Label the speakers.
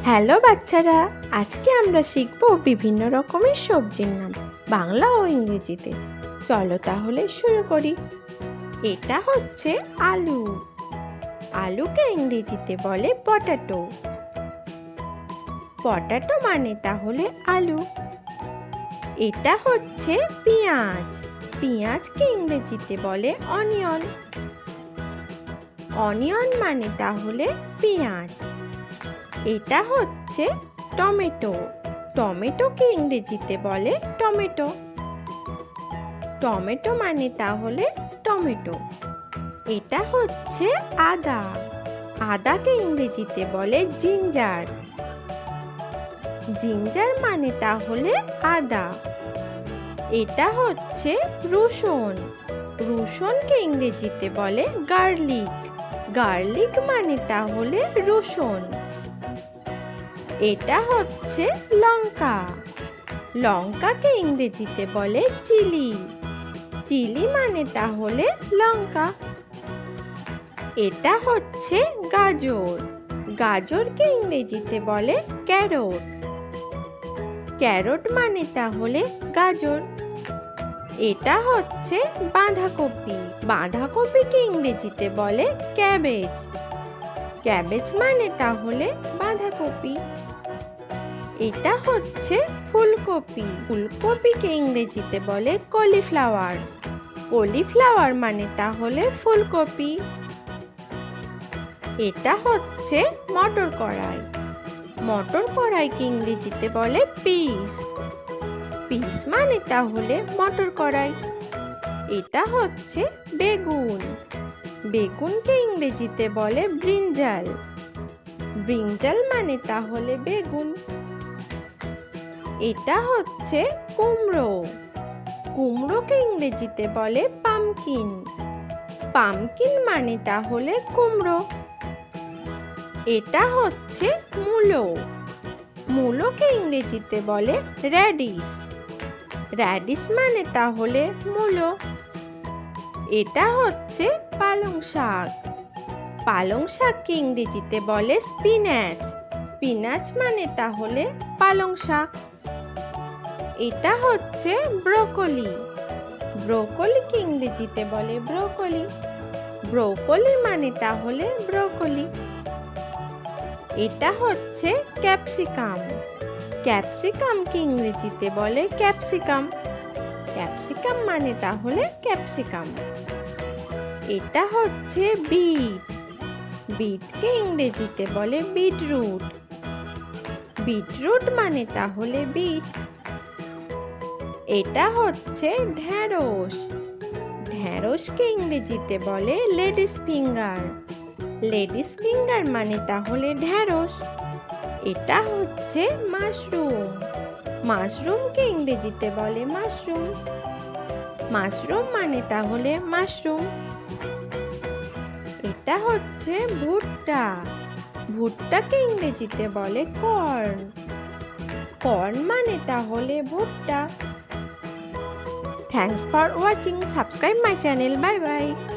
Speaker 1: Hello বাচ্চারা, আজকে আমরা শিখব বিভিন্ন রকমের সবজির নাম বাংলা ও ইংরেজিতে। চলো তাহলে শুরু করি। এটা হচ্ছে আলু। আলুকে ইংরেজিতে বলে পটাটো। পটাটো মানে তাহলে আলু। এটা হচ্ছে পেঁয়াজ। পেঁয়াজকে ইংরেজিতে বলে অনিয়ন। অনিয়ন মানে তাহলে পেঁয়াজ। এটা হচ্ছে টমেটো। টমেটোকে ইংরেজিতে বলে টমেটো। টমেটো মানে তাহলে টমেটো। এটা হচ্ছে আদা। আদাকে ইংরেজিতে বলে জিঞ্জার। জিঞ্জার মানে তাহলে আদা। এটা হচ্ছে রসুন। রসুনকে ইংরেজিতে বলে গার্লিক। গার্লিক মানে তাহলে রসুন। এটা হচ্ছে লঙ্কা। লঙ্কাকে ইংরেজিতে বলে চিলি। চিলি মানে তাহলে লঙ্কা। এটা হচ্ছে গাজর। গাজরকে ইংরেজিতে বলে ক্যারট। ক্যারট মানে তাহলে গাজর। এটা হচ্ছে বাঁধাকপি। বাঁধাকপিকে ইংরেজিতে বলে ক্যাবেজ। ক্যাবেজ মানে তাহলে বাঁধাকপি। এটা হচ্ছে ফুলকপি। ফুলকপিকে ইংরেজিতে বলে কলিফ্লাওয়ার। কলিফ্লাওয়ার মানে তাহলে ফুলকপি। এটা হচ্ছে মটর কড়াই। মটর কড়াইকে ইংরেজিতে বলে পিস। পিস মানে তাহলে মটর কড়াই। এটা হচ্ছে বেগুন। বেগুনকে ইংরেজিতে বলে ব্রিঞ্জাল। ব্রিঞ্জাল মানে তাহলে বেগুন। এটা হচ্ছে কুমড়ো। কুমড়োকে ইংরেজিতে বলে পামকিন। পামকিন মানে তাহলে কুমড়ো। এটা হচ্ছে মূলো। মূলোকে ইংরেজিতে বলে র্যাডিশ। র্যাডিশ মানে তাহলে মূলো। এটা হচ্ছে পালং শাক। পালং শাককে ইংরেজিতে বলে স্পিনাচ। স্পিনাচ মানে তাহলে পালং শাক। এটা হচ্ছে ব্রোকলি। ব্রোকলিকে ইংরেজিতে বলে ব্রোকলি। ব্রোকলি মানে তাহলে ব্রোকলি। এটা হচ্ছে ক্যাপসিকাম। ক্যাপসিকামকে ইংরেজিতে বলে ক্যাপসিকাম। ক্যাপসিকাম মানে তাহলে ক্যাপসিকাম। এটা হচ্ছে বিট। বিটকে ইংরেজিতে বলে বিটরুট। বিটরুট মানে তাহলে বিট। এটা হচ্ছে ঢেঁড়স। ঢেঁড়সকে ইংরেজিতে বলে লেডিস ফিঙ্গার। লেডিস ফিঙ্গার মানে তাহলে ঢেঁড়স। এটা হচ্ছে মাশরুম। মাশরুমকে ইংরেজিতে বলে মাশরুম। মাশরুম মানে তাহলে মাশরুম। এটা হচ্ছে ভুট্টা। ভুট্টাকে ইংরেজিতে বলে কর্ন। কর্ন মানে তাহলে ভুট্টা। Thanks for watching. Subscribe my channel. Bye bye.